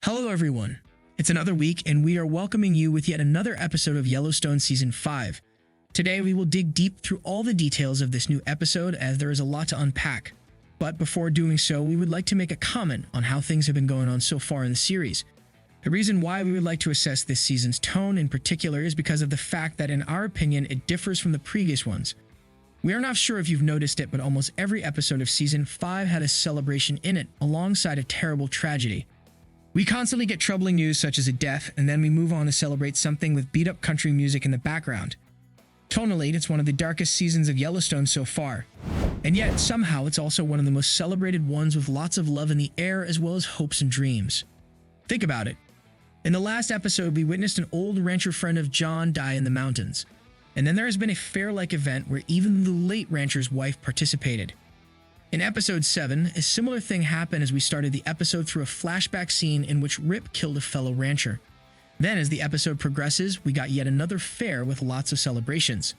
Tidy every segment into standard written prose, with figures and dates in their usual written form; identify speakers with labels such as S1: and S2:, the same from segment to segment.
S1: Hello everyone, it's another week and we are welcoming you with yet another episode of Yellowstone Season 5. Today we will dig deep through all the details of this new episode as there is a lot to unpack. But before doing so, we would like to make a comment on how things have been going on so far in the series. The reason why we would like to assess this season's tone in particular is because of the fact that in our opinion it differs from the previous ones. We are not sure if you've noticed it, but almost every episode of Season 5 had a celebration in it alongside a terrible tragedy. We constantly get troubling news such as a death, and then we move on to celebrate something with beat-up country music in the background. Tonally, it's one of the darkest seasons of Yellowstone so far. And yet, somehow, it's also one of the most celebrated ones with lots of love in the air as well as hopes and dreams. Think about it. In the last episode, we witnessed an old rancher friend of John die in the mountains. And then there has been a fair-like event where even the late rancher's wife participated. In episode 7, a similar thing happened as we started the episode through a flashback scene in which Rip killed a fellow rancher. Then as the episode progresses, we got yet another fair with lots of celebrations.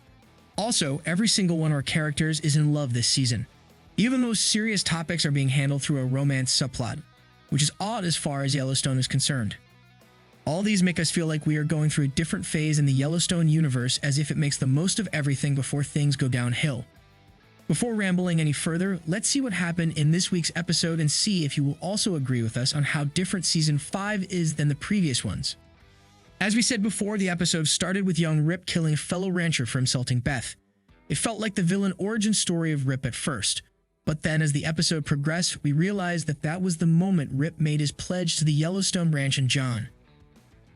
S1: Also, every single one of our characters is in love this season. Even though serious topics are being handled through a romance subplot, which is odd as far as Yellowstone is concerned. All these make us feel like we are going through a different phase in the Yellowstone universe as if it makes the most of everything before things go downhill. Before rambling any further, let's see what happened in this week's episode and see if you will also agree with us on how different Season 5 is than the previous ones. As we said before, the episode started with young Rip killing a fellow rancher for insulting Beth. It felt like the villain origin story of Rip at first, but then as the episode progressed, we realized that that was the moment Rip made his pledge to the Yellowstone ranch and John.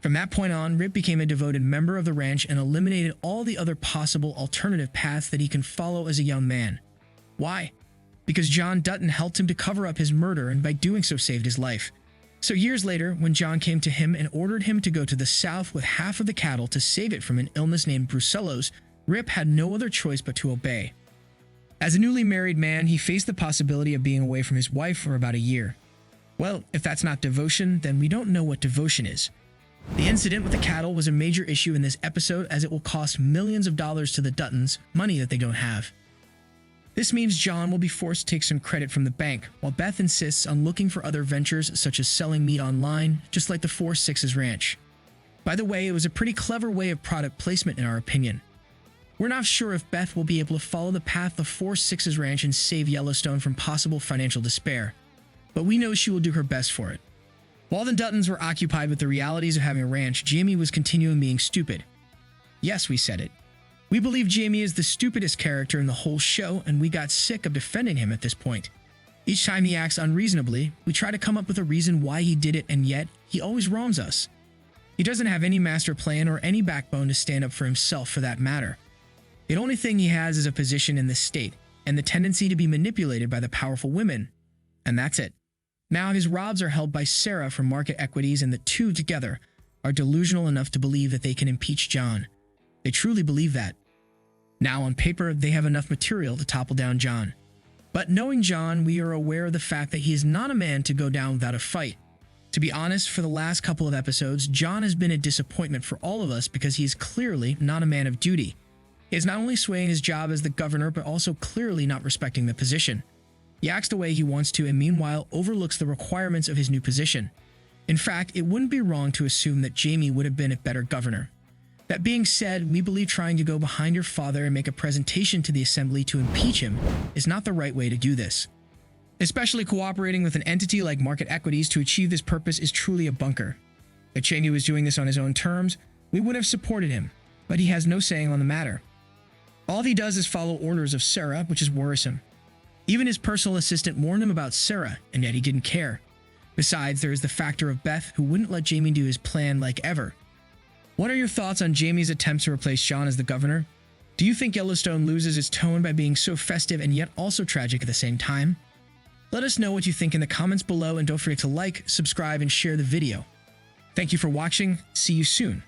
S1: From that point on, Rip became a devoted member of the ranch and eliminated all the other possible alternative paths that he can follow as a young man. Why? Because John Dutton helped him to cover up his murder and by doing so saved his life. So years later, when John came to him and ordered him to go to the south with half of the cattle to save it from an illness named brucellosis, Rip had no other choice but to obey. As a newly married man, he faced the possibility of being away from his wife for about a year. Well, if that's not devotion, then we don't know what devotion is. The incident with the cattle was a major issue in this episode as it will cost millions of dollars to the Duttons, money that they don't have. This means John will be forced to take some credit from the bank, while Beth insists on looking for other ventures such as selling meat online, just like the 4-6's ranch. By the way, it was a pretty clever way of product placement in our opinion. We're not sure if Beth will be able to follow the path of 4-6's ranch and save Yellowstone from possible financial despair, but we know she will do her best for it. While the Duttons were occupied with the realities of having a ranch, Jamie was continuing being stupid. Yes, we said it. We believe Jamie is the stupidest character in the whole show, and we got sick of defending him at this point. Each time he acts unreasonably, we try to come up with a reason why he did it, and yet, he always wrongs us. He doesn't have any master plan or any backbone to stand up for himself for that matter. The only thing he has is a position in this state, and the tendency to be manipulated by the powerful women. And that's it. Now his rods are held by Sarah from market equities, and the two together are delusional enough to believe that they can impeach John. They truly believe that. Now on paper, they have enough material to topple down John. But knowing John, we are aware of the fact that he is not a man to go down without a fight. To be honest, for the last couple of episodes, John has been a disappointment for all of us because he is clearly not a man of duty. He is not only swaying his job as the governor, but also clearly not respecting the position. He acts the way he wants to and meanwhile overlooks the requirements of his new position. In fact, it wouldn't be wrong to assume that Jamie would have been a better governor. That being said, we believe trying to go behind your father and make a presentation to the assembly to impeach him is not the right way to do this. Especially cooperating with an entity like market equities to achieve this purpose is truly a bunker. If Jamie was doing this on his own terms, we would have supported him, but he has no saying on the matter. All he does is follow orders of Sarah, which is worrisome. Even his personal assistant warned him about Sarah, and yet he didn't care. Besides, there is the factor of Beth, who wouldn't let Jamie do his plan like ever. What are your thoughts on Jamie's attempts to replace John as the governor? Do you think Yellowstone loses its tone by being so festive and yet also tragic at the same time? Let us know what you think in the comments below, and don't forget to like, subscribe, and share the video. Thank you for watching. See you soon.